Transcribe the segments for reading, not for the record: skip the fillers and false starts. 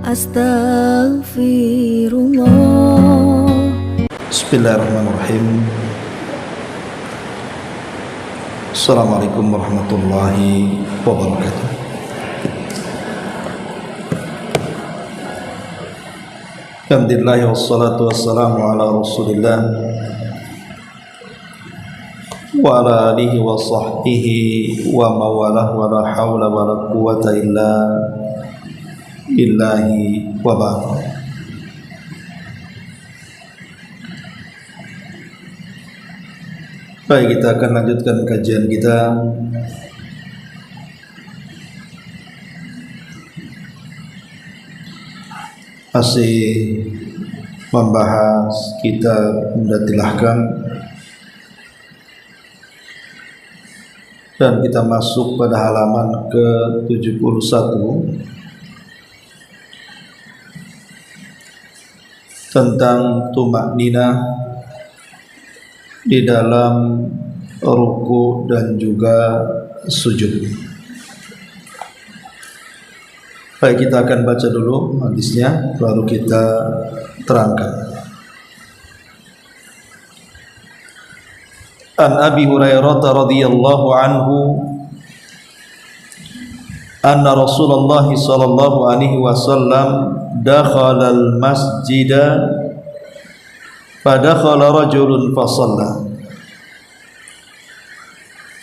Astaghfirullah. Bismillahirrahmanirrahim. Assalamualaikum warahmatullahi wabarakatuh. Alhamdulillah wassalatu wassalamu ala Rasulillah wa ala alihi wa sahbihi wa mawalah wa la hawla wa la quwwata illa billahi wa ba'd. Baik, kita akan lanjutkan kajian kita masih membahas kitab Umdatul Ahkam, dan kita masuk pada halaman ke-71 tentang tumakninah di dalam ruku dan juga sujud. Baik, kita akan baca dulu hadisnya baru kita terangkan. An Abi Hurairah radhiyallahu anhu anna Rasulullah sallallahu alaihi wasallam dakhala al-masjida fadakhala rajulun fasalla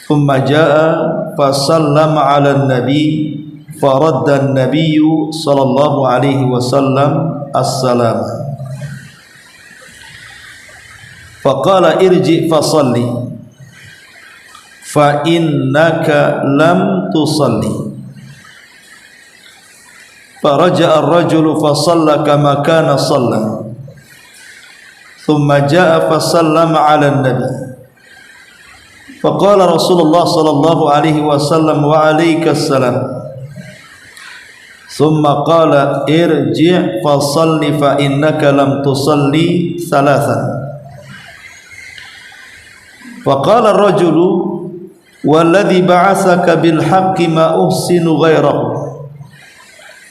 thumma jaa fasallama 'ala an-nabi faradda an-nabiy sallallahu alaihi wasallam as-salam faqala irji fasalli fa innaka lam tusalli faraja'a ar-rajulu fasalla kama kana shalla thumma jaa fasallama 'ala an-nabi faqala Rasulullah sallallahu alaihi wasallam wa 'alaikas salam thumma qala irji' fasalli fa innaka lam tusalli thalathan faqala ar-rajulu walladhi ba'athaka bil haqqi ma uhsinu ghairahu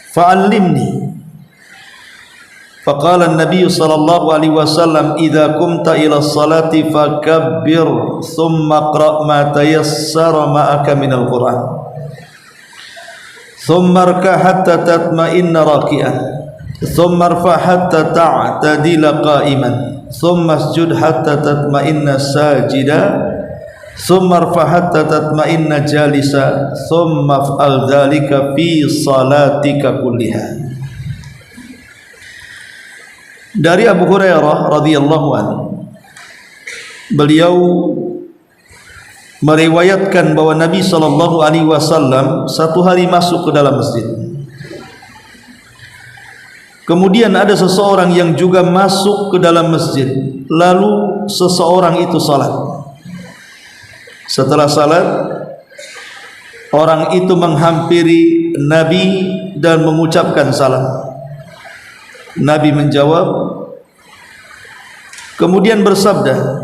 fa'allimni faqala an-nabiy sallallahu alaihi wasallam idza qumta ila as-salati fakabbir thumma qra' ma tayassara ma'aka minal Qur'an thumma rka' hatta tatma'inna raki'an thumma irfa' hatta ta'tadila qa'iman thumma isjud hatta tatma'inna sajida thumma irfa' hatta tatma'inna jalisa thumma fa'al dhalika fi salatika kulliha. Dari Abu Hurairah radhiyallahu anhu, beliau meriwayatkan bahwa Nabi sallallahu alaihi wasallam satu hari masuk ke dalam masjid. Kemudian ada seseorang yang juga masuk ke dalam masjid. Lalu seseorang itu salat. Setelah salat, orang itu menghampiri Nabi dan mengucapkan salam. Nabi menjawab, kemudian bersabda,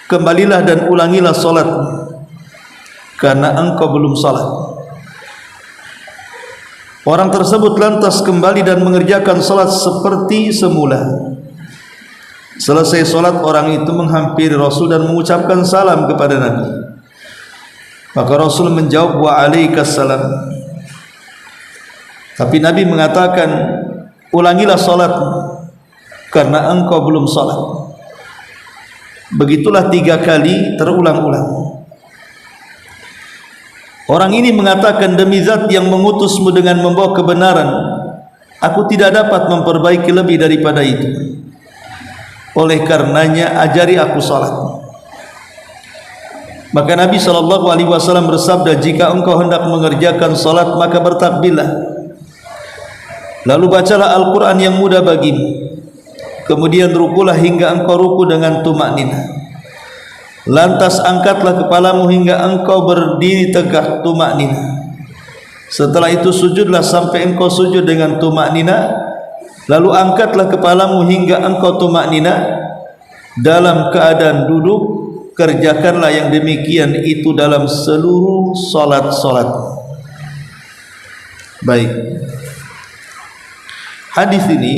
kembalilah dan ulangilah salat, karena engkau belum salat. Orang tersebut lantas kembali dan mengerjakan salat seperti semula. Selesai salat, orang itu menghampiri Rasul dan mengucapkan salam kepada Nabi. Maka Rasul menjawab, wa alaikas salam. Tapi Nabi mengatakan, ulangilah salat, karena engkau belum salat. Begitulah 3 kali terulang-ulang. Orang ini mengatakan, demi zat yang mengutusmu dengan membawa kebenaran, aku tidak dapat memperbaiki lebih daripada itu. Oleh karenanya ajari aku salat. Maka Nabi SAW bersabda, jika engkau hendak mengerjakan salat, maka bertakbirlah. Lalu bacalah Al-Quran yang mudah bagimu. Kemudian rukulah hingga engkau ruku dengan tumakninah. Lantas angkatlah kepalamu hingga engkau berdiri tegak tumakninah. Setelah itu sujudlah sampai engkau sujud dengan tumakninah. Lalu angkatlah kepalamu hingga engkau tumakninah dalam keadaan duduk. Kerjakanlah yang demikian itu dalam seluruh salat-salat. Baik, Hadis ini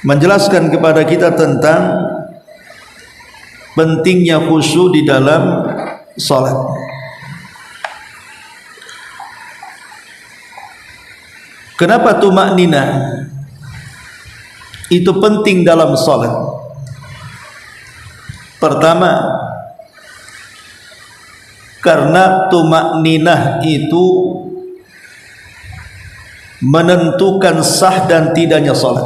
menjelaskan kepada kita tentang pentingnya khusyuk di dalam salat. Kenapa tumakninah itu penting dalam salat? Pertama, karena tumakninah itu menentukan sah dan tidaknya salat.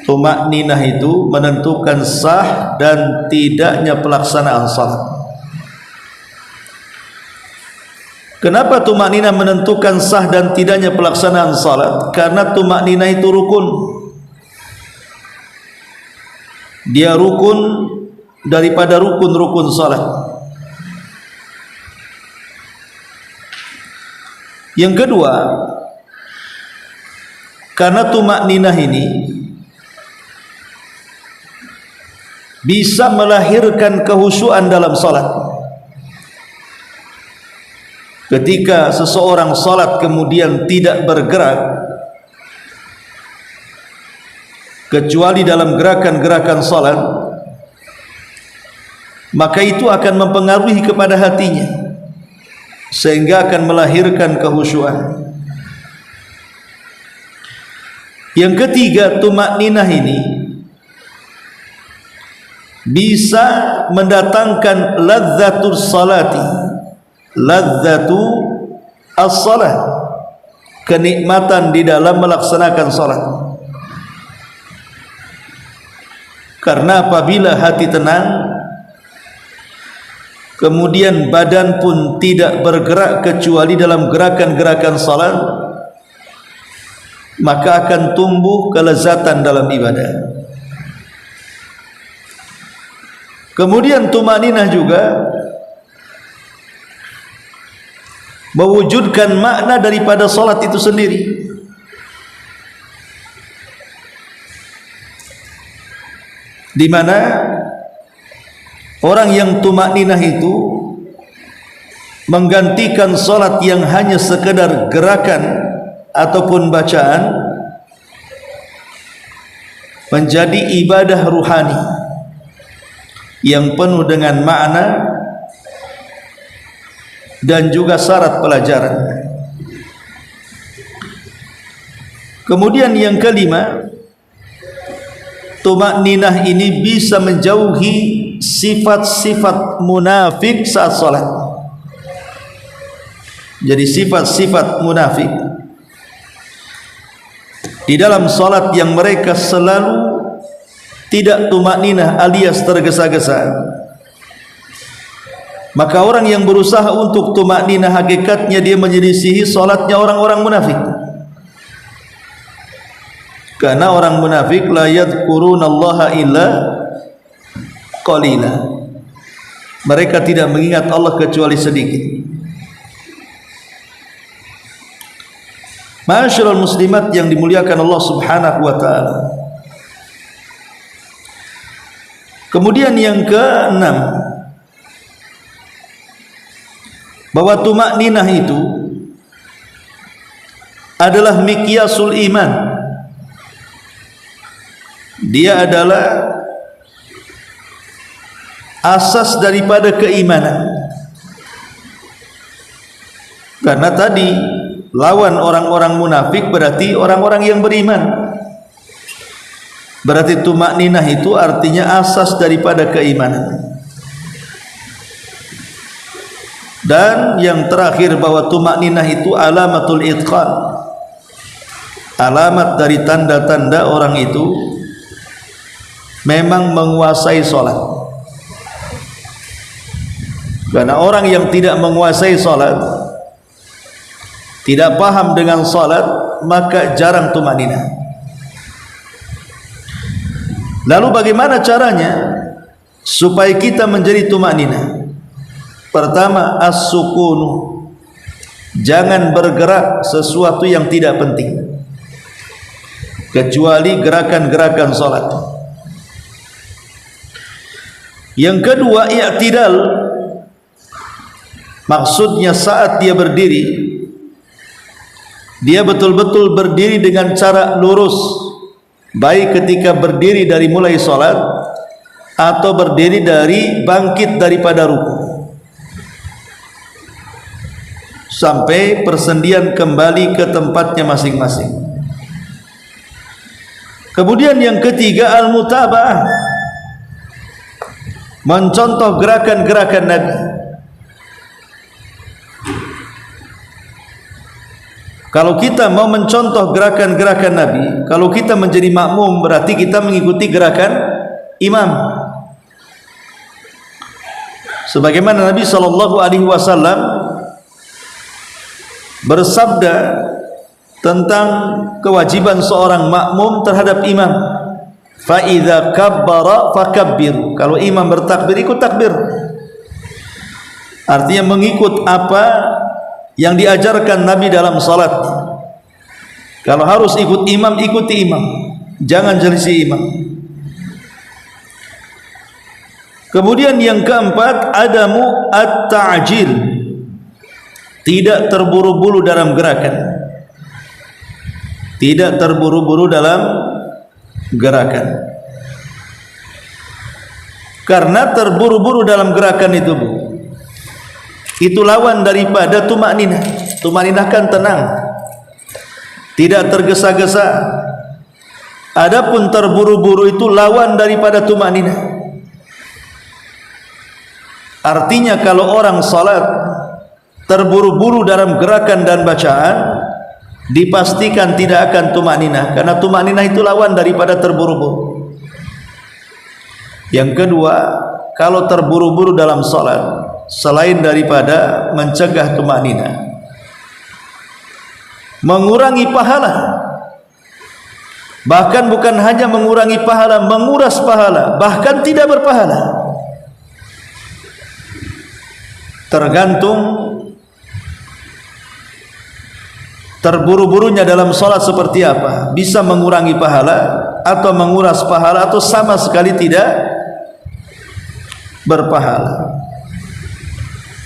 Tumakninah itu menentukan sah dan tidaknya pelaksanaan salat. Kenapa tumakninah menentukan sah dan tidaknya pelaksanaan salat? Karena tumakninah itu rukun. Dia rukun daripada rukun-rukun salat. Yang kedua, karena tumakninah ini bisa melahirkan kehusyuan dalam salat. Ketika seseorang salat kemudian tidak bergerak kecuali dalam gerakan-gerakan salat, maka itu akan mempengaruhi kepada hatinya sehingga akan melahirkan kehusyuan. Yang ketiga, tumakninah ini bisa mendatangkan ladzatul salati, ladzatu as-salat, kenikmatan di dalam melaksanakan salat. Karena apabila hati tenang, kemudian badan pun tidak bergerak kecuali dalam gerakan-gerakan salat, maka akan tumbuh kelezatan dalam ibadah. Kemudian tumakninah juga mewujudkan makna daripada salat itu sendiri. Di mana orang yang tumakninah itu menggantikan salat yang hanya sekedar gerakan ataupun bacaan menjadi ibadah ruhani yang penuh dengan makna dan juga syarat pelajaran. Kemudian yang kelima, tumakninah ini bisa menjauhi sifat-sifat munafik saat salat. Jadi sifat-sifat munafik di dalam salat yang mereka selalu tidak tumakninah alias tergesa-gesa, maka orang yang berusaha untuk tumakninah hakikatnya dia menyelisihi salatnya orang-orang munafik. Karena orang munafik la yadhkurunallaha illa qalila, mereka tidak mengingat Allah kecuali sedikit. Ma'asyiral muslimat yang dimuliakan Allah Subhanahu wa taala. Kemudian yang keenam, bahwa tumakninah itu adalah miqyasul iman. Dia adalah asas daripada keimanan. Karena tadi lawan orang-orang munafik berarti orang-orang yang beriman. Berarti tumakninah itu artinya asas daripada keimanan. Dan yang terakhir, bahwa tumakninah itu alamatul itqan, alamat dari tanda-tanda orang itu memang menguasai salat. Karena orang yang tidak menguasai salat, tidak paham dengan salat, maka jarang tumakninah. Lalu bagaimana caranya supaya kita menjadi tumakninah? Pertama, as-sukunu, jangan bergerak sesuatu yang tidak penting kecuali gerakan-gerakan salat. Yang kedua, i'tidal, maksudnya saat dia berdiri dia betul-betul berdiri dengan cara lurus, baik ketika berdiri dari mulai salat atau berdiri dari bangkit daripada ruku sampai persendian kembali ke tempatnya masing-masing. Kemudian yang ketiga, al-mutaba'ah, mencontoh gerakan-gerakan Nabi. Kalau kita mau mencontoh gerakan-gerakan Nabi, kalau kita menjadi makmum, berarti kita mengikuti gerakan imam. Sebagaimana Nabi SAW bersabda tentang kewajiban seorang makmum terhadap imam, fa idza kabbara fakabbir, kalau imam bertakbir ikut takbir. Artinya mengikut apa yang diajarkan Nabi dalam salat. Kalau harus ikut imam, ikuti imam, jangan selisih imam. Kemudian yang keempat, adamu at-ta'jil, tidak terburu-buru dalam gerakan. Tidak terburu-buru dalam gerakan. Karena terburu-buru dalam gerakan itu lawan daripada tumakninah. Tumakninah kan tenang, tidak tergesa-gesa. Adapun terburu-buru itu lawan daripada tumakninah. Artinya kalau orang salat terburu-buru dalam gerakan dan bacaan, dipastikan tidak akan tumakninah, karena tumakninah itu lawan daripada terburu-buru. Yang kedua, kalau terburu-buru dalam salat, selain daripada mencegah tumakninah, mengurangi pahala. Bahkan bukan hanya mengurangi pahala, menguras pahala, bahkan tidak berpahala. Tergantung terburu-burunya dalam salat seperti apa, bisa mengurangi pahala atau menguras pahala atau sama sekali tidak berpahala.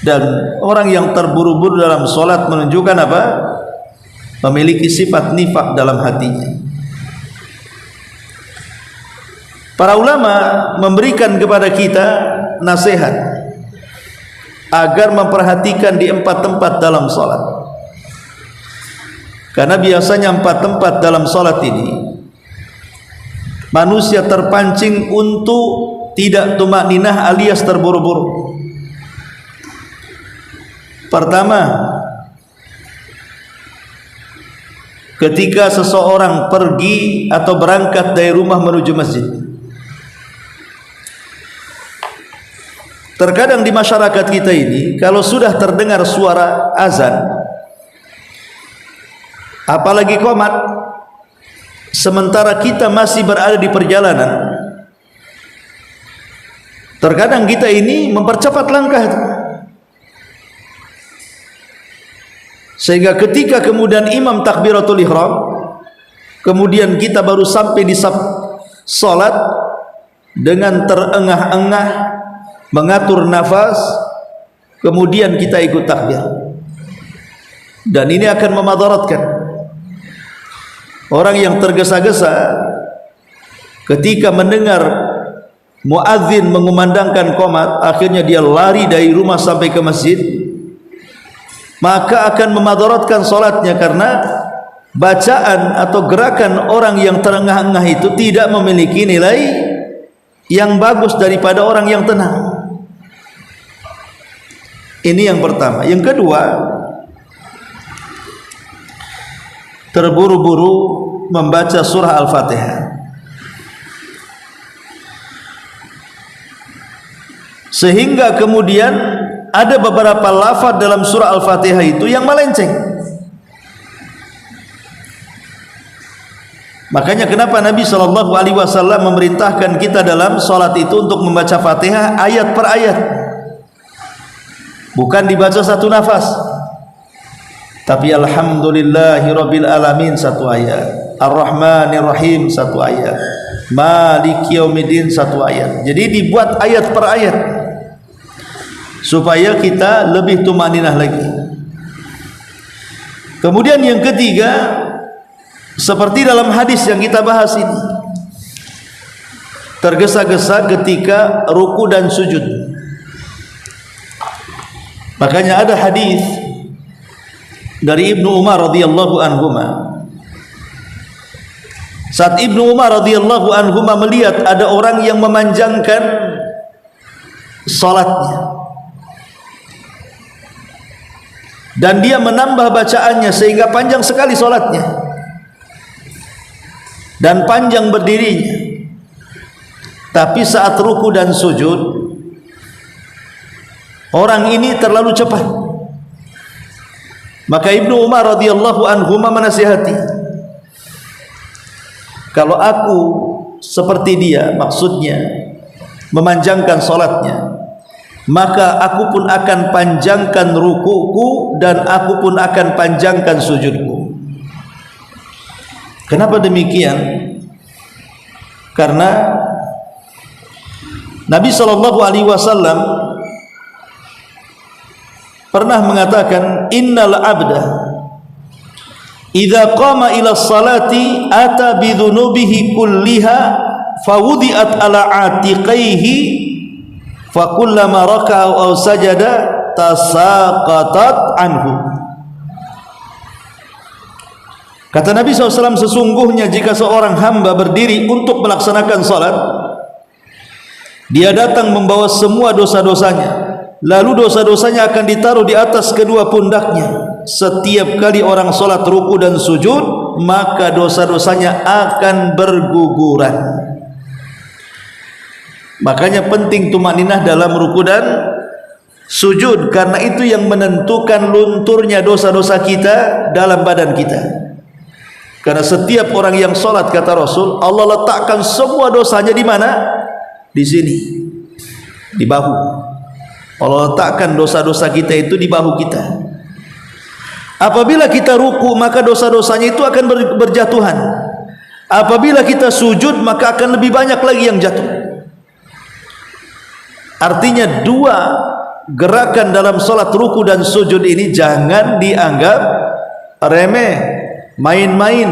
Dan orang yang terburu-buru dalam salat menunjukkan apa? Memiliki sifat nifak dalam hatinya. Para ulama memberikan kepada kita nasihat agar memperhatikan di 4 tempat dalam salat. Karena biasanya 4 tempat dalam salat ini manusia terpancing untuk tidak tumakninah alias terburu-buru. Pertama, ketika seseorang pergi atau berangkat dari rumah menuju masjid. Terkadang di masyarakat kita ini, kalau sudah terdengar suara azan, apalagi qomat, sementara kita masih berada di perjalanan, terkadang kita ini mempercepat langkah itu. Sehingga ketika kemudian imam takbiratul ihram, kemudian kita baru sampai di salat dengan terengah-engah mengatur nafas, kemudian kita ikut takbir, dan ini akan memadaratkan orang yang tergesa-gesa. Ketika mendengar muadzin mengumandangkan qomat, akhirnya dia lari dari rumah sampai ke masjid, maka akan memadaratkan salatnya, karena bacaan atau gerakan orang yang terengah-engah itu tidak memiliki nilai yang bagus daripada orang yang tenang. Ini yang pertama. Yang kedua, terburu-buru membaca surah Al-Fatihah, sehingga kemudian ada beberapa lafaz dalam surah Al-Fatihah itu yang melenceng. Makanya kenapa Nabi SAW memerintahkan kita dalam salat itu untuk membaca Fatihah ayat per ayat, bukan dibaca satu nafas. Tapi alhamdulillahirabbil alamin satu ayat, ar-rahmanir rahim satu ayat, maliki yaumiddin satu ayat. Jadi dibuat ayat per ayat supaya kita lebih tumaninah lagi. Kemudian yang ketiga, seperti dalam hadis yang kita bahas ini, tergesa-gesa ketika ruku dan sujud. Makanya ada hadis dari Ibnu Umar radhiyallahu anhuma. Saat Ibnu Umar radhiyallahu anhuma melihat ada orang yang memanjangkan salatnya dan dia menambah bacaannya sehingga panjang sekali salatnya dan panjang berdirinya, tapi saat ruku dan sujud orang ini terlalu cepat. Maka Ibnu Umar radhiyallahu anhuma menasihati, kalau aku seperti dia, maksudnya memanjangkan salatnya, maka aku pun akan panjangkan rukuku dan aku pun akan panjangkan sujudku. Kenapa demikian? Karena Nabi SAW pernah mengatakan, innal abda idza qama ila salati ata bi dhunubihi kulliha fawudiat ala atiqaihi fakullama raka'a aw sajada tasaqatat anhu. Kata Nabi SAW, sesungguhnya jika seorang hamba berdiri untuk melaksanakan salat, dia datang membawa semua dosa-dosanya, lalu dosa-dosanya akan ditaruh di atas kedua pundaknya. Setiap kali orang salat ruku dan sujud, maka dosa-dosanya akan berguguran. Makanya penting tumaninah dalam ruku dan sujud, karena itu yang menentukan lunturnya dosa-dosa kita dalam badan kita. Karena setiap orang yang sholat, kata Rasul, Allah letakkan semua dosanya di mana? Di sini, di bahu. Allah letakkan dosa-dosa kita itu di bahu kita. Apabila kita ruku, maka dosa-dosanya itu akan berjatuhan. Apabila kita sujud, maka akan lebih banyak lagi yang jatuh. Artinya dua gerakan dalam salat ruku dan sujud ini jangan dianggap remeh, main-main,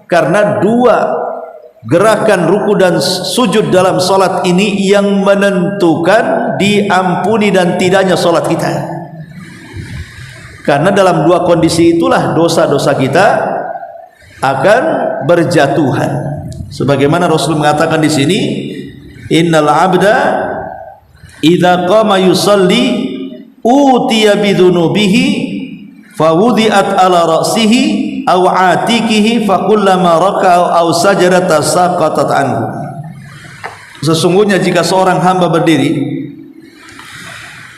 karena dua gerakan ruku dan sujud dalam salat ini yang menentukan diampuni dan tidaknya salat kita. Karena dalam dua kondisi itulah dosa-dosa kita akan berjatuhan. Sebagaimana Rasul mengatakan di sini, innal abda idza qama yusalli utiya bidzunubihi fawudiat ala ra'sihi aw atikihi fakullama raka'a aw sajada tasaqatat anhu. Sesungguhnya jika seorang hamba berdiri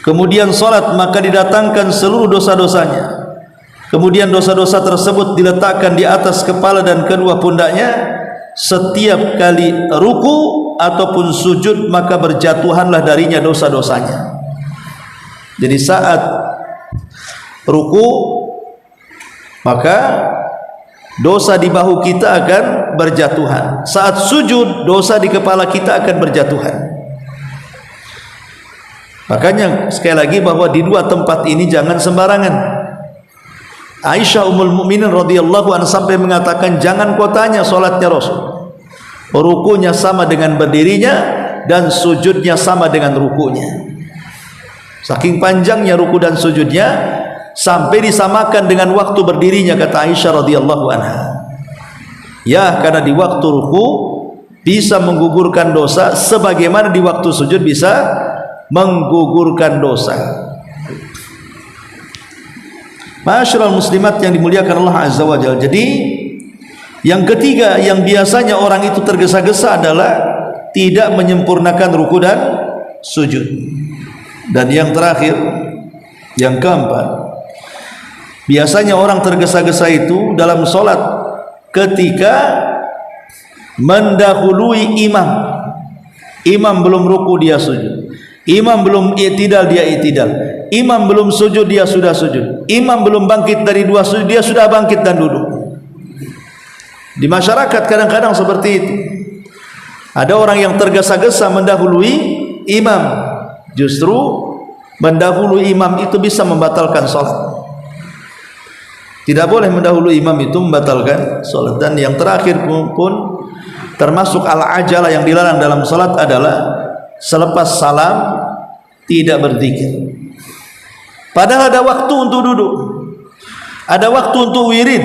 kemudian salat, maka didatangkan seluruh dosa-dosanya, kemudian dosa-dosa tersebut diletakkan di atas kepala dan kedua pundaknya. Setiap kali ruku ataupun sujud, maka berjatuhanlah darinya dosa-dosanya. Jadi saat ruku, maka dosa di bahu kita akan berjatuhan. Saat sujud, dosa di kepala kita akan berjatuhan. Makanya sekali lagi bahwa di dua tempat ini jangan sembarangan. Aisyah Ummul Mukminin radhiyallahu anha sampai mengatakan, jangan kau tanya salatnya Rasul, rukunya sama dengan berdirinya dan sujudnya sama dengan rukunya. Saking panjangnya ruku dan sujudnya sampai disamakan dengan waktu berdirinya, kata Aisyah radhiyallahu anha. Ya, karena di waktu ruku bisa menggugurkan dosa sebagaimana di waktu sujud bisa menggugurkan dosa. Ma'asyiral muslimat yang dimuliakan Allah Azza wa Jalla. Jadi yang ketiga yang biasanya orang itu tergesa-gesa adalah tidak menyempurnakan ruku dan sujud. Dan yang terakhir, yang keempat, biasanya orang tergesa-gesa itu dalam sholat ketika mendahului imam. Imam belum ruku dia sujud, imam belum i'tidal dia i'tidal, imam belum sujud dia sudah sujud, imam belum bangkit dari dua sujud dia sudah bangkit dan duduk. Di masyarakat kadang-kadang seperti itu. Ada orang yang tergesa-gesa mendahului imam. Justru mendahului imam itu bisa membatalkan sholat. Tidak boleh mendahului imam itu membatalkan salat. Dan yang terakhir pun termasuk al-ajalah yang dilarang dalam salat adalah selepas salam tidak berzikir. Padahal ada waktu untuk duduk, ada waktu untuk wirid,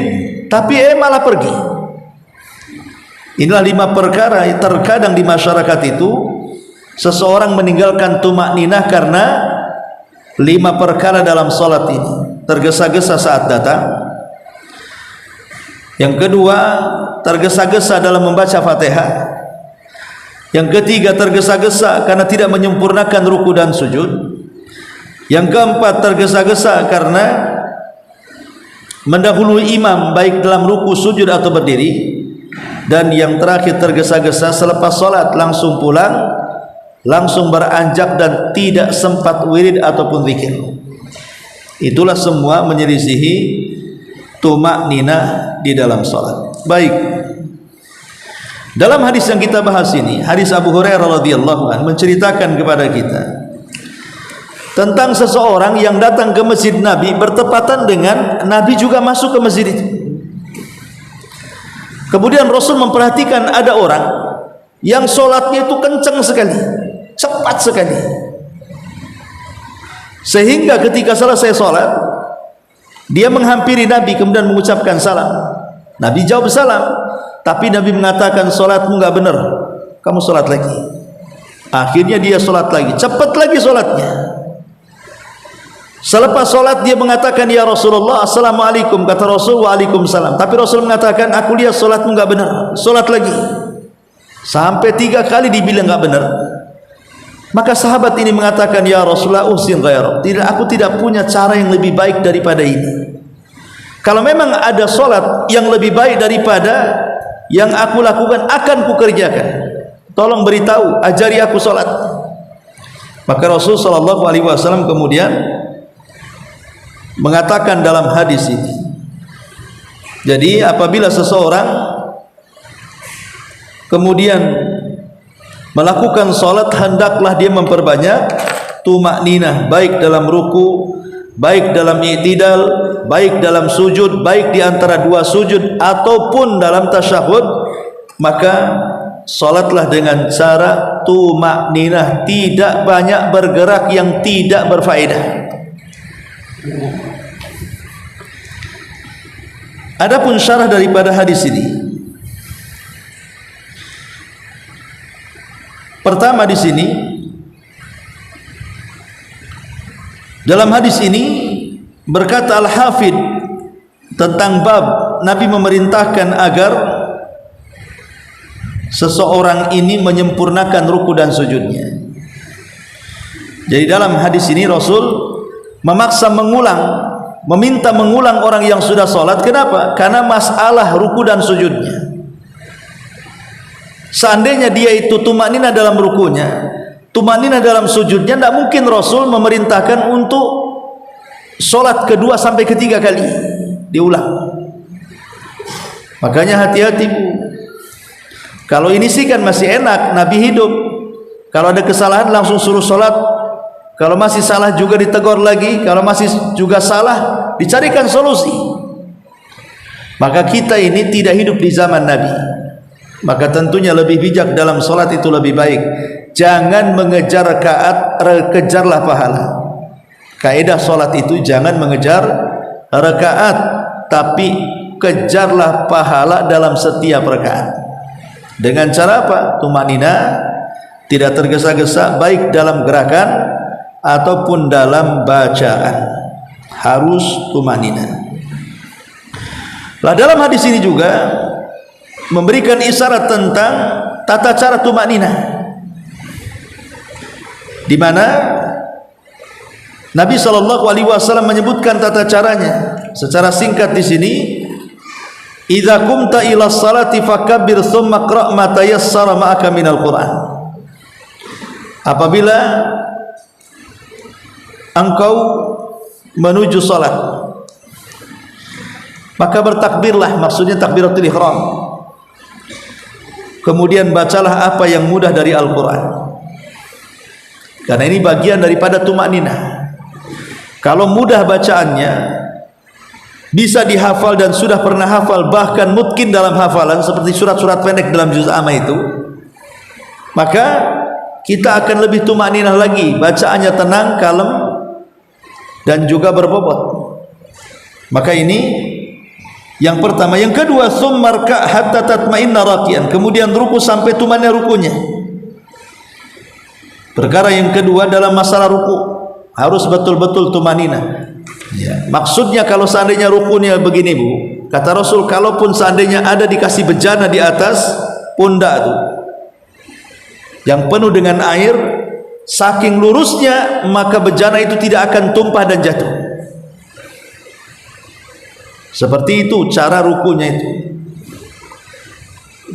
tapi malah pergi. Inilah 5 perkara yang terkadang di masyarakat itu seseorang meninggalkan tumakninah karena 5 perkara dalam salat ini. Tergesa-gesa saat datang. Yang kedua, tergesa-gesa dalam membaca Fatihah. Yang ketiga, tergesa-gesa karena tidak menyempurnakan ruku dan sujud. Yang keempat, tergesa-gesa karena mendahului imam baik dalam ruku, sujud atau berdiri. Dan yang terakhir, tergesa-gesa selepas salat langsung pulang, langsung beranjak dan tidak sempat wirid ataupun zikir. Itulah semua menyelisihi tumakninah di dalam salat. Baik. Dalam hadis yang kita bahas ini, hadis Abu Hurairah radhiyallahu anhu menceritakan kepada kita tentang seseorang yang datang ke masjid Nabi bertepatan dengan Nabi juga masuk ke masjid itu. Kemudian Rasul memperhatikan ada orang yang solatnya itu kencang sekali, cepat sekali, sehingga ketika selesai solat dia menghampiri Nabi kemudian mengucapkan salam. Nabi jawab salam, tapi Nabi mengatakan solatmu enggak benar, kamu solat lagi. Akhirnya dia solat lagi, cepat lagi solatnya. Selepas solat dia mengatakan, ya Rasulullah, assalamualaikum. Kata Rasul, waalaikumsalam. Tapi Rasul mengatakan, aku lihat solatmu enggak benar, solat lagi. Sampai 3 kali dibilang enggak benar. Maka sahabat ini mengatakan, ya Rasulullah, uhsin ghairah. Aku tidak punya cara yang lebih baik daripada ini. Kalau memang ada solat yang lebih baik daripada yang aku lakukan, akan kukerjakan. Tolong beritahu, ajari aku solat. Maka Rasul sallallahu alaihi wasallam kemudian mengatakan dalam hadis ini, jadi apabila seseorang kemudian melakukan salat, hendaklah dia memperbanyak tumakninah, baik dalam ruku, baik dalam i'tidal, baik dalam sujud, baik di antara 2 sujud ataupun dalam tasyahud. Maka salatlah dengan cara tumakninah, tidak banyak bergerak yang tidak berfaedah. Adapun syarah daripada hadis ini, pertama di sini dalam hadis ini berkata Al-Hafidh tentang bab Nabi memerintahkan agar seseorang ini menyempurnakan ruku dan sujudnya. Jadi dalam hadis ini Rasul memaksa mengulang, meminta mengulang orang yang sudah sholat. Kenapa? Karena masalah ruku dan sujudnya. Seandainya dia itu tumakninah dalam rukunya, tumakninah dalam sujudnya, tidak mungkin Rasul memerintahkan untuk sholat kedua sampai ketiga kali diulang. Makanya hati-hati Bu. Kalau ini sih kan masih enak, Nabi hidup. Kalau ada kesalahan langsung suruh sholat. Kalau masih salah juga ditegur lagi. Kalau masih juga salah, dicarikan solusi. Maka kita ini tidak hidup di zaman Nabi. Maka tentunya lebih bijak dalam sholat itu lebih baik. Jangan mengejar rakaat, kejarlah pahala. Kaidah sholat itu jangan mengejar rakaat, tapi kejarlah pahala dalam setiap rakaat. Dengan cara apa? Tumakninah, tidak tergesa-gesa, baik dalam gerakan ataupun dalam bacaan. Harus tumakninah. Lah dalam hadis ini juga memberikan isyarat tentang tata cara tumakninah, di mana Nabi SAW menyebutkan tata caranya secara singkat di sini. Idza qumta ila sholati fakabbir tsumma qra' ma tayassara ma'aka minal Qur'an. Apabila engkau menuju salat, maka bertakbirlah, maksudnya takbiratul ihram. Kemudian bacalah apa yang mudah dari Al-Quran, karena ini bagian daripada tumakninah. Kalau mudah bacaannya, bisa dihafal dan sudah pernah hafal, bahkan mungkin dalam hafalan seperti surat-surat pendek dalam juz amma itu, maka kita akan lebih tumakninah lagi, bacaannya tenang, kalem, dan juga berbobot. Maka ini yang pertama. Yang kedua, summarka hatta tatma'inna raqiyan, kemudian ruku sampai tumakninah rukunya. Perkara yang kedua dalam masalah ruku harus betul-betul tumakninah. Ya. Maksudnya kalau seandainya rukunya begini Bu, kata Rasul, kalaupun seandainya ada dikasih bejana di atas pundak itu yang penuh dengan air, saking lurusnya maka bejana itu tidak akan tumpah dan jatuh. Seperti itu cara rukunya itu.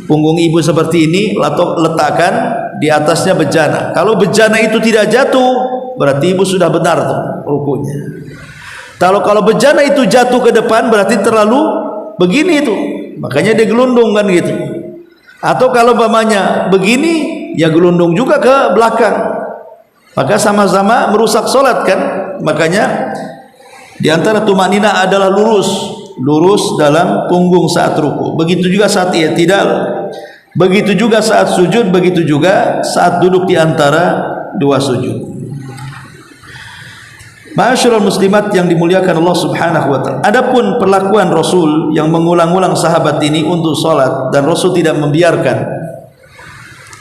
Punggung ibu seperti ini, letakkan di atasnya bejana. Kalau bejana itu tidak jatuh, berarti ibu sudah benar tuh rukunya. Kalau bejana itu jatuh ke depan, berarti terlalu begini itu, makanya dia gelundung kan gitu. Atau kalau umpamanya begini, ya gelundung juga ke belakang, maka sama-sama merusak solat kan. Makanya di antara tumakninah adalah lurus dalam punggung saat ruku. Begitu juga saat i'tidal, begitu juga saat sujud, begitu juga saat duduk di antara dua sujud. Ma'asyiral muslimat yang dimuliakan Allah Subhanahu wa taala. Adapun perlakuan Rasul yang mengulang-ulang sahabat ini untuk salat, dan Rasul tidak membiarkan,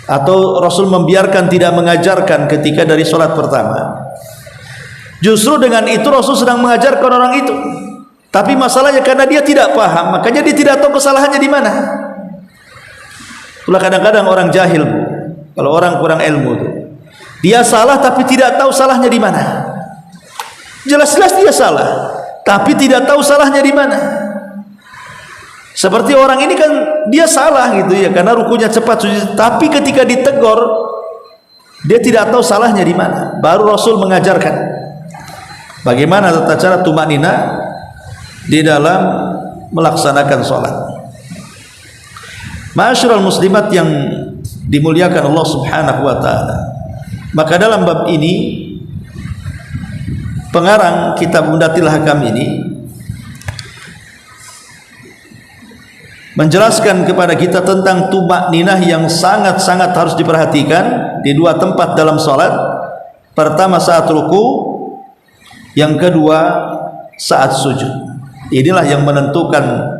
atau Rasul membiarkan, tidak mengajarkan ketika dari salat pertama. Justru dengan itu Rasul sedang mengajarkan orang itu. Tapi masalahnya karena dia tidak paham, makanya dia tidak tahu kesalahannya di mana. Itulah kadang-kadang orang jahil Bu. Kalau orang kurang ilmu tuh, dia salah tapi tidak tahu salahnya di mana. Jelas-jelas dia salah, tapi tidak tahu salahnya di mana. Seperti orang ini kan dia salah gitu ya, karena rukunya cepat, tapi ketika ditegur dia tidak tahu salahnya di mana. Baru Rasul mengajarkan bagaimana tata cara tumakninah di dalam melaksanakan sholat. Ma'asyiral muslimat yang dimuliakan Allah Subhanahu wa taala. Maka dalam bab ini pengarang kitab Umdatul Ahkam ini menjelaskan kepada kita tentang tumakninah yang sangat-sangat harus diperhatikan di dua tempat dalam salat. Pertama saat ruku, yang kedua saat sujud. Inilah yang menentukan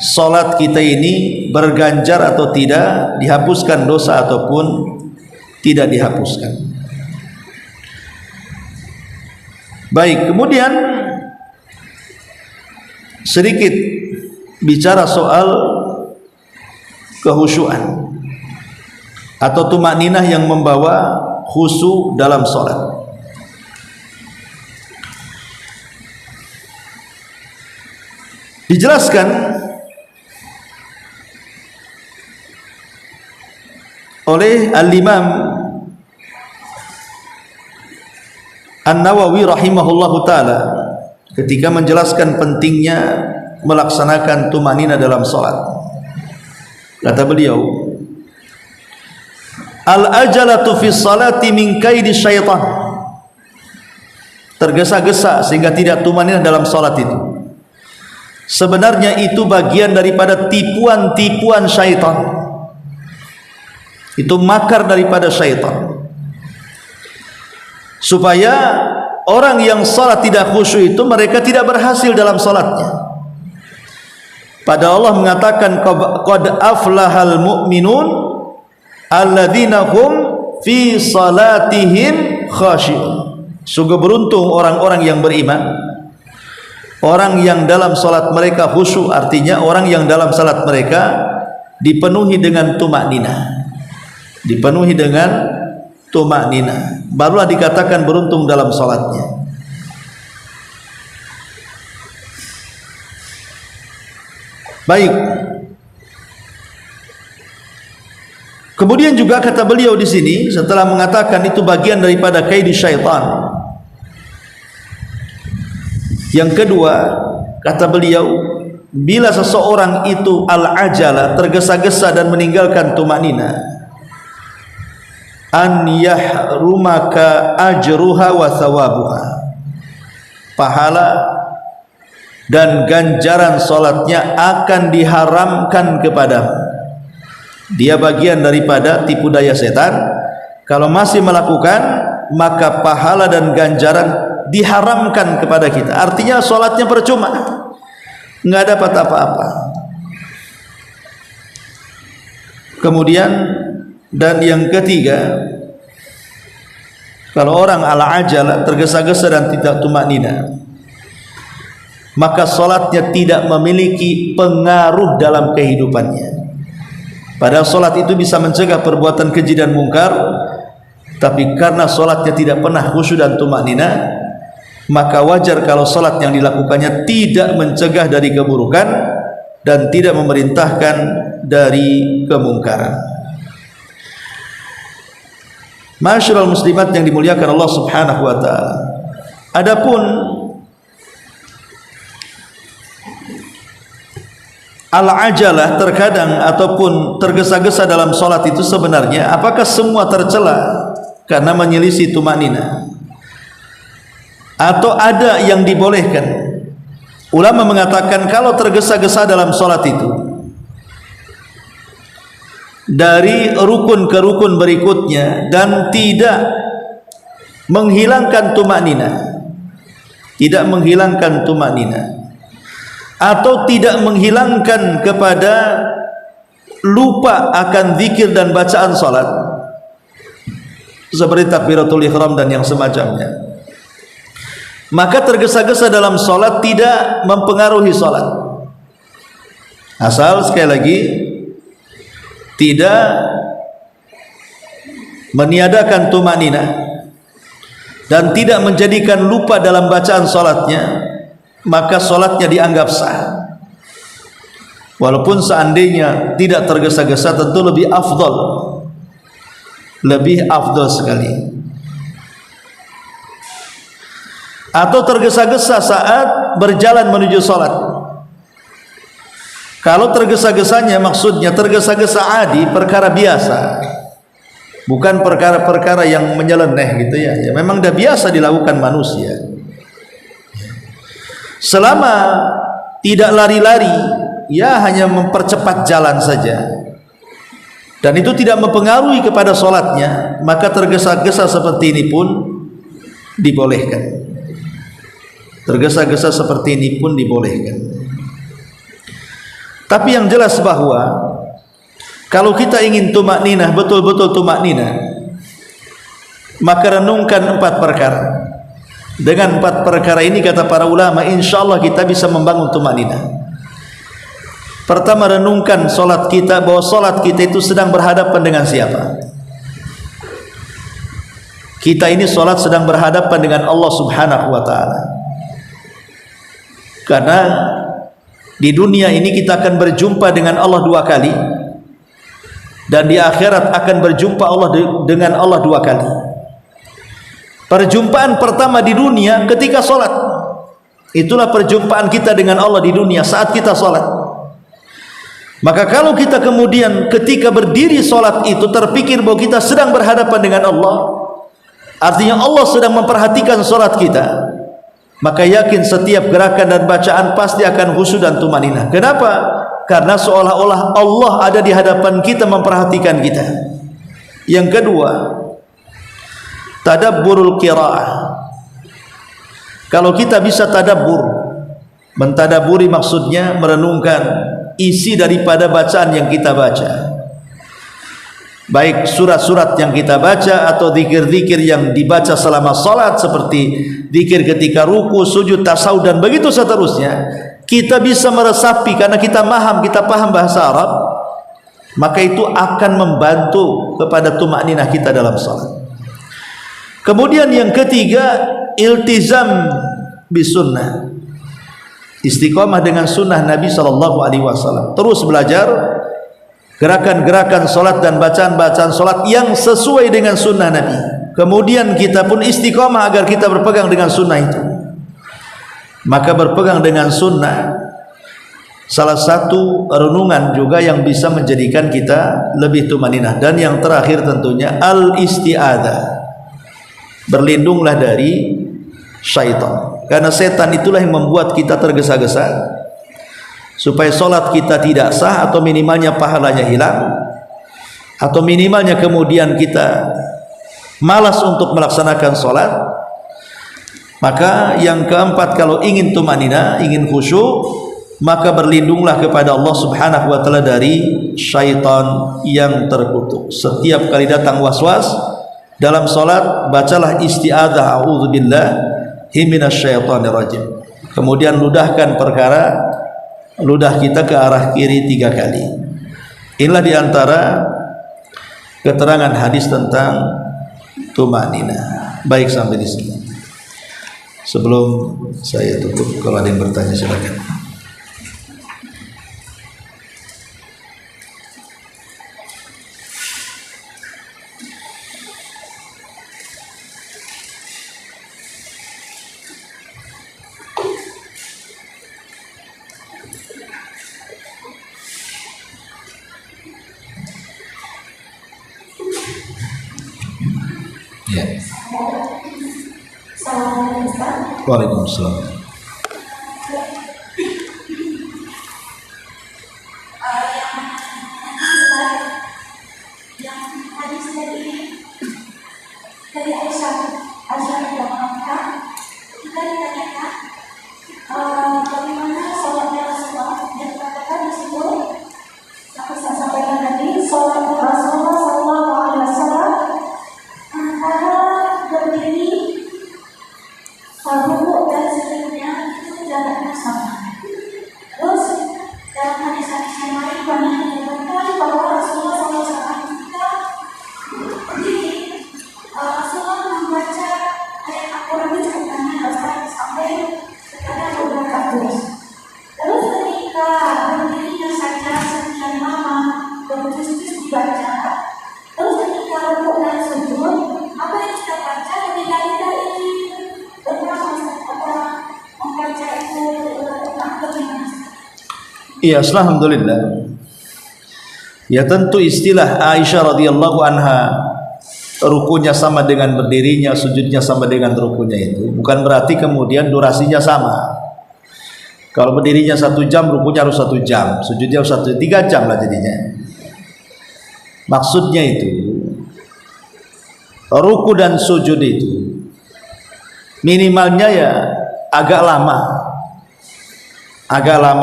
salat kita ini berganjar atau tidak, dihapuskan dosa ataupun tidak dihapuskan. Baik, kemudian sedikit bicara soal kehusyuan atau tumakninah yang membawa khusyuk dalam sholat. Dijelaskan oleh Al-Imam An-Nawawi rahimahullahu ta'ala ketika menjelaskan pentingnya melaksanakan tumakninah dalam salat. Kata beliau, al-ajalatu fi salati min kaidi syaitan. Tergesa-gesa sehingga tidak tumakninah dalam salat itu, sebenarnya itu bagian daripada tipuan-tipuan syaitan. Itu makar daripada syaitan, supaya orang yang salat tidak khusyuk itu mereka tidak berhasil dalam salatnya. Padahal Allah mengatakan qad aflahal mu'minun alladzina hum fi salatihim khashi'un. Sungguh beruntung orang-orang yang beriman, orang yang dalam salat mereka khusyuk, artinya orang yang dalam salat mereka dipenuhi dengan tumakninah. Dipenuhi dengan tumakninah, barulah dikatakan beruntung dalam salatnya. Baik. Kemudian juga kata beliau di sini setelah mengatakan itu bagian daripada kaidi syaitan. Yang kedua, kata beliau, bila seseorang itu al-ajalah, tergesa-gesa dan meninggalkan tumakninah, an yahrumaka ajruha wa thawabuha, pahala dan ganjaran salatnya akan diharamkan kepadamu. Dia bagian daripada tipu daya setan. Kalau masih melakukan, maka pahala dan ganjaran diharamkan kepada kita. Artinya salatnya percuma, nggak dapat apa-apa. Kemudian dan yang ketiga, kalau orang ala ajal, tergesa-gesa dan tidak tumaknina, maka salatnya tidak memiliki pengaruh dalam kehidupannya. Padahal salat itu bisa mencegah perbuatan keji dan mungkar, tapi karena salatnya tidak pernah khusyuk dan tumaknina, maka wajar kalau salat yang dilakukannya tidak mencegah dari keburukan dan tidak memerintahkan dari kemungkaran. Masyarul muslimat yang dimuliakan Allah Subhanahu wa taala. Adapun al-ajalah terkadang ataupun tergesa-gesa dalam salat itu sebenarnya apakah semua tercela karena menyelisih tumaknina atau ada yang dibolehkan? Ulama mengatakan kalau tergesa-gesa dalam salat itu dari rukun ke rukun berikutnya dan tidak menghilangkan tumaknina, atau tidak menghilangkan kepada lupa akan zikir dan bacaan salat seperti takbiratul ihram dan yang semacamnya, maka tergesa-gesa dalam salat tidak mempengaruhi salat, asal sekali lagi tidak meniadakan tumaknina dan tidak menjadikan lupa dalam bacaan salatnya, maka salatnya dianggap sah. Walaupun seandainya tidak tergesa-gesa, tentu lebih afdal sekali. Atau tergesa-gesa saat berjalan menuju salat. Kalau tergesa-gesanya maksudnya tergesa-gesa adi, perkara biasa, bukan perkara-perkara yang menyeleneh gitu ya. Ya memang dah biasa dilakukan manusia. Selama tidak lari-lari, ya hanya mempercepat jalan saja, dan itu tidak mempengaruhi kepada sholatnya, maka tergesa-gesa seperti ini pun dibolehkan. Tergesa-gesa seperti ini pun dibolehkan. Tapi yang jelas bahwa kalau kita ingin tumakninah, betul-betul tumakninah, maka renungkan 4 perkara. Dengan 4 perkara ini kata para ulama, insya Allah kita bisa membangun tumakninah. Pertama, renungkan solat kita, bahwa solat kita itu sedang berhadapan dengan siapa. Kita ini solat sedang berhadapan dengan Allah Subhanahu wa ta'ala. Karena di dunia ini kita akan berjumpa dengan Allah 2 kali, dan di akhirat akan berjumpa dengan Allah 2 kali. Perjumpaan pertama di dunia ketika sholat, itulah perjumpaan kita dengan Allah di dunia saat kita sholat. Maka kalau kita kemudian ketika berdiri sholat itu terpikir bahwa kita sedang berhadapan dengan Allah, artinya Allah sedang memperhatikan sholat kita, maka yakin setiap gerakan dan bacaan pasti akan khusyuk dan tumaninah. Kenapa? Karena seolah-olah Allah ada di hadapan kita memperhatikan kita. Yang kedua, tadabburul qiraah. Kalau kita bisa tadabbur, mentadaburi maksudnya merenungkan isi daripada bacaan yang kita baca, baik surat-surat yang kita baca atau zikir-zikir yang dibaca selama salat, seperti zikir ketika ruku, sujud, tasawuf dan begitu seterusnya. Kita bisa meresapi karena kita paham bahasa Arab, maka itu akan membantu kepada tumakninah kita dalam salat. Kemudian yang ketiga, iltizam bisunnah, istiqomah dengan sunnah Nabi SAW. Terus belajar gerakan-gerakan salat dan bacaan-bacaan salat yang sesuai dengan sunnah Nabi. Kemudian kita pun istiqomah agar kita berpegang dengan sunnah itu. Maka berpegang dengan sunnah salah satu renungan juga yang bisa menjadikan kita lebih tumaninah. Dan yang terakhir tentunya al-isti'adzah, berlindunglah dari syaitan. karena setan itulah yang membuat kita tergesa-gesa supaya solat kita tidak sah, atau minimalnya pahalanya hilang, atau minimalnya kemudian kita malas untuk melaksanakan solat. Maka yang keempat, kalau ingin tumanina, ingin khusyuk, maka berlindunglah kepada Allah Subhanahu wa taala dari syaitan yang terkutuk. Setiap kali datang waswas dalam salat, bacalah isti'adzah, a'udzubillahi minasyaitonir rajim. Kemudian ludahkan perkara ludah kita ke arah kiri 3 kali. Inilah diantara keterangan hadis tentang tumanina. Baik, sampai di sini. Sebelum saya tutup, kalau ada yang bertanya silakan. Ya. Waalaikumsalam. Iya, alhamdulillah. Ya, tentu istilah Aisyah radhiyallahu anha, rukunya sama dengan berdirinya, sujudnya sama dengan rukunya, itu bukan berarti kemudian durasinya sama. Kalau berdirinya 1 jam, rukunya harus 1 jam, sujudnya harus 3 jam lah jadinya. Maksudnya itu, ruku dan sujud itu minimalnya ya agak lama,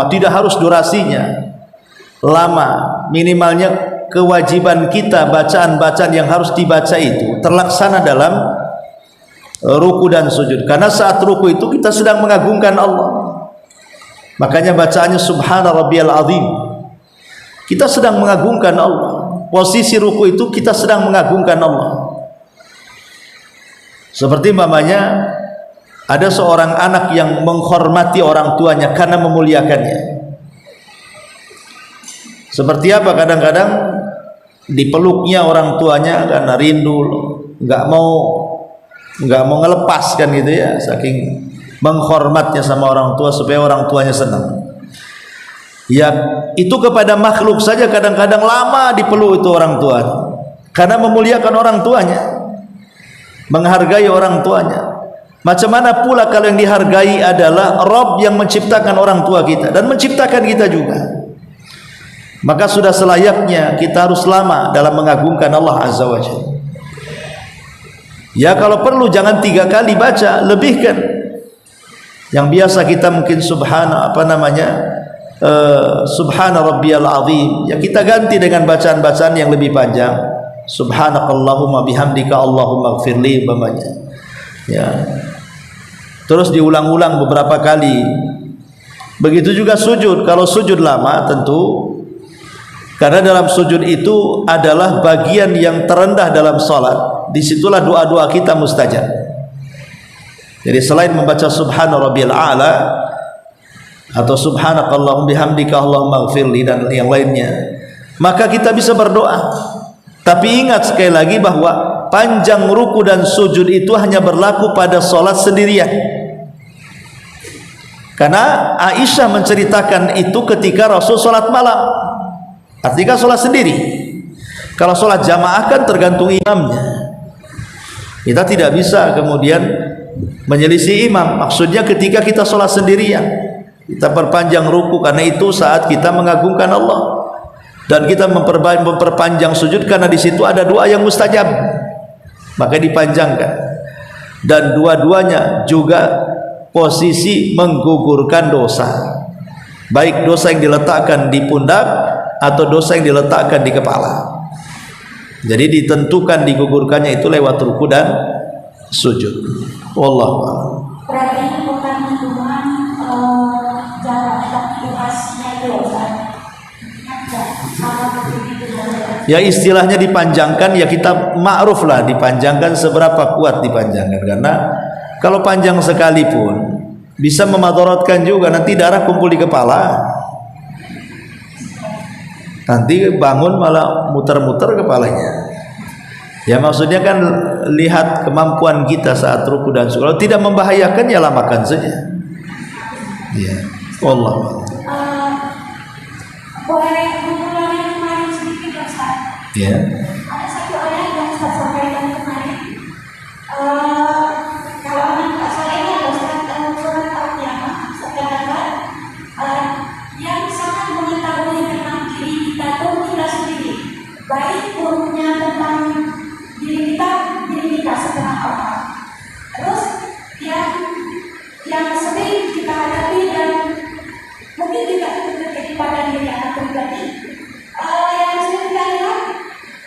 tidak harus durasinya lama. Minimalnya kewajiban kita, bacaan-bacaan yang harus dibaca itu terlaksana dalam ruku dan sujud. Karena saat ruku itu kita sedang mengagungkan Allah, makanya bacaannya subhana rabbiyal azim. Kita sedang mengagungkan Allah. Posisi ruku itu kita sedang mengagungkan Allah. Seperti mamanya, ada seorang anak yang menghormati orang tuanya karena memuliakannya. Seperti apa? Kadang-kadang dipeluknya orang tuanya karena rindu, nggak mau ngelepaskan gitu ya, saking menghormatnya sama orang tua supaya orang tuanya senang. Ya, itu kepada makhluk saja kadang-kadang lama dipeluk itu orang tua, karena memuliakan orang tuanya, menghargai orang tuanya. Macam mana pula kalau yang dihargai adalah Rabb yang menciptakan orang tua kita dan menciptakan kita juga. Maka sudah selayaknya kita harus lama dalam mengagungkan Allah Azza wa Jalla. Ya, kalau perlu jangan 3 kali baca, lebihkan. Yang biasa kita mungkin subhana rabbiyal azim, ya kita ganti dengan bacaan-bacaan yang lebih panjang. Subhanakallahumma bihamdika Allahumma ighfirli umpamanya. Ya. Terus diulang-ulang beberapa kali. Begitu juga sujud. Kalau sujud lama tentu, karena dalam sujud itu adalah bagian yang terendah dalam salat. Disitulah doa-doa kita mustajab. Jadi selain membaca subhana rabbiyal a'la atau subhanakallahumma bihamdika Allahumma ighfirli dan yang lainnya, maka kita bisa berdoa. Tapi ingat sekali lagi bahwa panjang ruku dan sujud itu hanya berlaku pada salat sendirian. Karena Aisyah menceritakan itu ketika Rasul salat malam, ketika salat sendiri. Kalau salat jamaah kan tergantung imamnya. Kita tidak bisa kemudian menyelisih imam. Maksudnya ketika kita sholat sendirian, kita perpanjang ruku karena itu saat kita mengagungkan Allah, dan kita memperpanjang sujud karena di situ ada doa yang mustajab, maka dipanjangkan. Dan dua-duanya juga posisi menggugurkan dosa, baik dosa yang diletakkan di pundak atau dosa yang diletakkan di kepala. Jadi ditentukan digugurkannya itu lewat ruku dan sujud. Wallahu a'lam. Berarti ini bukan hubungan jarak, tapi durasinya itu ya istilahnya dipanjangkan, ya kita ma'ruf lah dipanjangkan seberapa kuat dipanjangkan, karena kalau panjang sekalipun bisa memadaratkan juga, nanti darah kumpul di kepala, nanti bangun malah muter-muter kepalanya. Ya maksudnya kan lihat kemampuan kita saat ruku dan sujud. Kalau tidak membahayakan ya lamakan saja. Ya, Allah. Boleh mengulangi kemarin sedikit Ustaz? Ya. Ada satu ayat yang Ustaz sampaikan kemarin. Kalau anak tak salah ini ada Ustaz surat Al-Qiyamah, Ustaz katakan yang sangat mengetahui tentang diri kita itu kita sendiri, baik buruknya tentang diri kita setelah apa. Terus yang sering kita hadapi dan mungkin tidak terjadi pada diri anak pribadi, yang sering kita lihat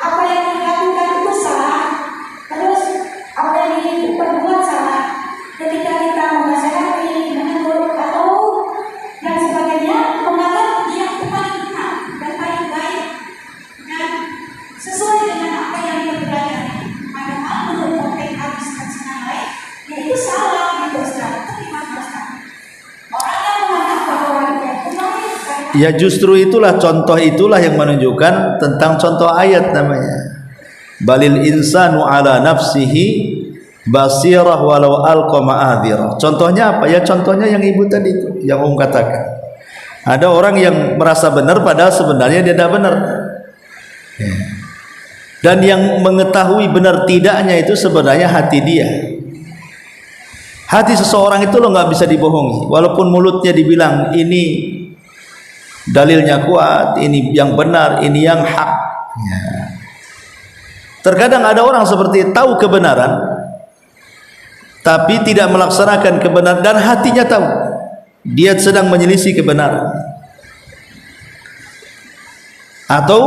apa yang dilakukan itu salah, terus apa yang diperbuat salah, ketika kita menasehati, menegur atau dan sebagainya, menganggap dia itu paling benar dan paling baik dan sesuai dengan apa yang dia pelajari. Padahal menurut konteks hadis dan sunnah lain, ya itu salah gitu Ustaz. Itu gimana Ustaz? Orang yang menganggap bahwa dia itu baik. Ya justru itulah, contoh itulah yang menunjukkan tentang contoh ayat namanya. Balil insanu ala nafsihi basirah walau alqa ma'adhirah. Contohnya apa? Ya contohnya yang ibu tadi itu, yang katakan. Ada orang yang merasa benar padahal sebenarnya dia tidak benar. Ya. Dan yang mengetahui benar tidaknya itu sebenarnya hati dia. Hati seseorang itu lo nggak bisa dibohongi. Walaupun mulutnya dibilang ini dalilnya kuat, ini yang benar, ini yang hak. Ya. Terkadang ada orang seperti tahu kebenaran, tapi tidak melaksanakan kebenaran, dan hatinya tahu dia sedang menyelisih kebenaran. Atau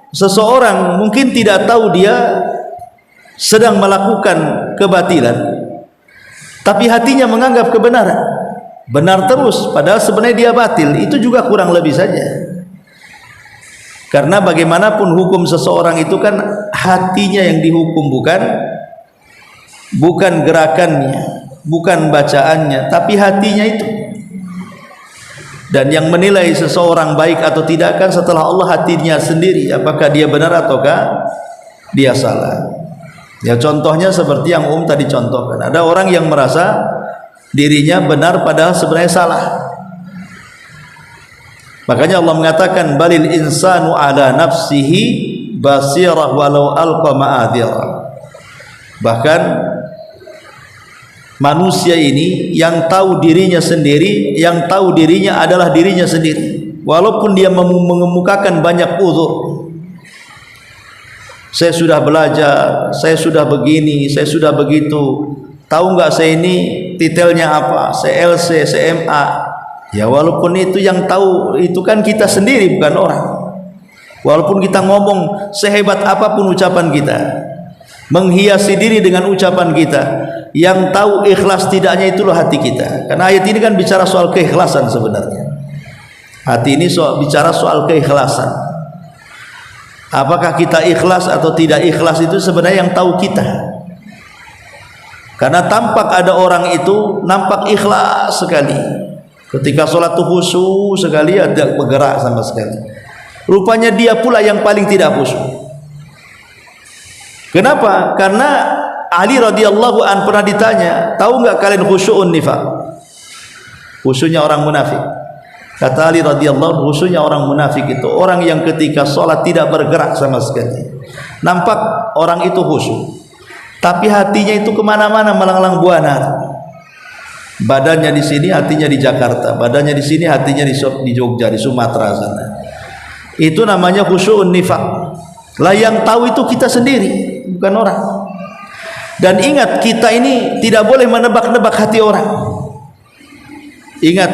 seseorang mungkin tidak tahu dia sedang melakukan kebatilan, tapi hatinya menganggap kebenaran benar terus, padahal sebenarnya dia batil. Itu juga kurang lebih saja. Karena bagaimanapun hukum seseorang itu kan hatinya yang dihukum, bukan gerakannya, bukan bacaannya, tapi hatinya itu. Dan yang menilai seseorang baik atau tidak kan setelah Allah hatinya sendiri, apakah dia benar ataukah dia salah. Ya contohnya seperti yang tadi contohkan. Ada orang yang merasa dirinya benar padahal sebenarnya salah. Makanya Allah mengatakan balil insanu ala nafsihi basirah walau alqa ma'adhirah. Bahkan manusia ini yang tahu dirinya sendiri, yang tahu dirinya adalah dirinya sendiri, walaupun dia mengemukakan banyak uzur. Saya sudah belajar, saya sudah begini, saya sudah begitu. Tahu nggak saya ini titelnya apa? Saya LC, saya MA. Ya walaupun itu yang tahu itu kan kita sendiri, bukan orang. Walaupun kita ngomong sehebat apapun ucapan kita, menghiasi diri dengan ucapan kita, yang tahu ikhlas tidaknya itulah hati kita. Karena ayat ini kan bicara soal keikhlasan sebenarnya. Hati ini bicara soal keikhlasan. Apakah kita ikhlas atau tidak ikhlas itu sebenarnya yang tahu kita. Karena tampak ada orang itu nampak ikhlas sekali, ketika sholat tuh khusyuk sekali, ada bergerak sama sekali. Rupanya dia pula yang paling tidak khusyuk. Kenapa? Karena Ali radhiyallahu an pernah ditanya, tahu nggak kalian khusyu'un nifaq? Khusyuknya orang munafik. Kata Ali radhiyallahu, khusyuknya orang munafik itu orang yang ketika sholat tidak bergerak sama sekali. Nampak orang itu khusyuk, tapi hatinya itu kemana-mana melanglang buana. Badannya di sini, hatinya di Jakarta. Badannya di sini, hatinya di Jogja, di Sumatera sana. Itu namanya khusyu'un nifaq. Lah yang tahu itu kita sendiri, bukan orang. Dan ingat, kita ini tidak boleh menebak-nebak hati orang. Ingat,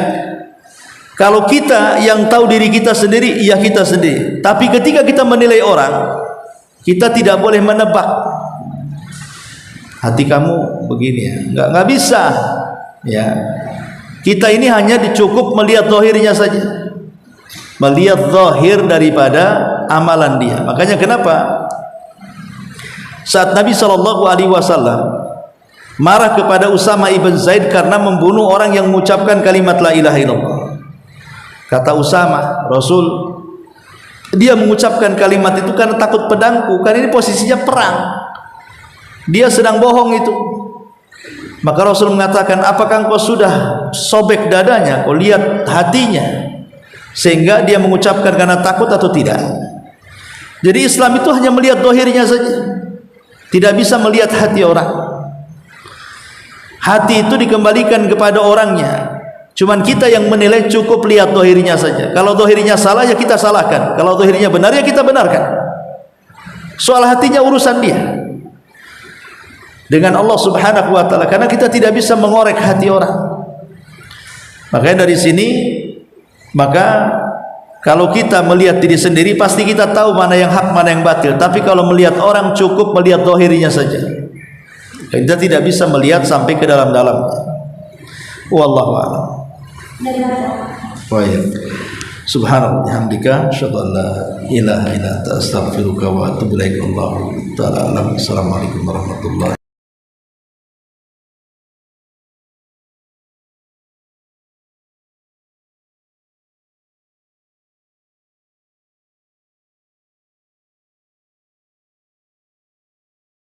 kalau kita yang tahu diri kita sendiri, ya kita sendiri. Tapi ketika kita menilai orang, kita tidak boleh menebak. Hati kamu begini ya, nggak bisa. Ya, kita ini hanya cukup melihat zahirnya saja, melihat zahir daripada amalan dia. Makanya kenapa saat Nabi SAW marah kepada Usama ibn Zaid karena membunuh orang yang mengucapkan kalimat la ilaha illallah, kata Usama, Rasul, dia mengucapkan kalimat itu karena takut pedangku, karena ini posisinya perang, dia sedang bohong itu. Maka Rasul mengatakan, apakah engkau sudah sobek dadanya, kau lihat hatinya, sehingga dia mengucapkan karena takut atau tidak? Jadi Islam itu hanya melihat zahirnya saja, tidak bisa melihat hati orang. Hati itu dikembalikan kepada orangnya. Cuman kita yang menilai, cukup lihat zahirnya saja. Kalau zahirnya salah ya kita salahkan, kalau zahirnya benar ya kita benarkan. Soal hatinya urusan dia dengan Allah Subhanahu wa taala, karena kita tidak bisa mengorek hati orang. Makanya dari sini, maka kalau kita melihat diri sendiri pasti kita tahu mana yang hak, mana yang batil. Tapi kalau melihat orang cukup melihat zahirnya saja. Kita tidak bisa melihat sampai ke dalam-dalamnya. Wallahu a'lam. Wa ya. Subhanallah hamdika asyhadu an la ilaha illa anta astaghfiruka wa atubu ilaik. Allahu ta'ala alam. Assalamualaikum warahmatullahi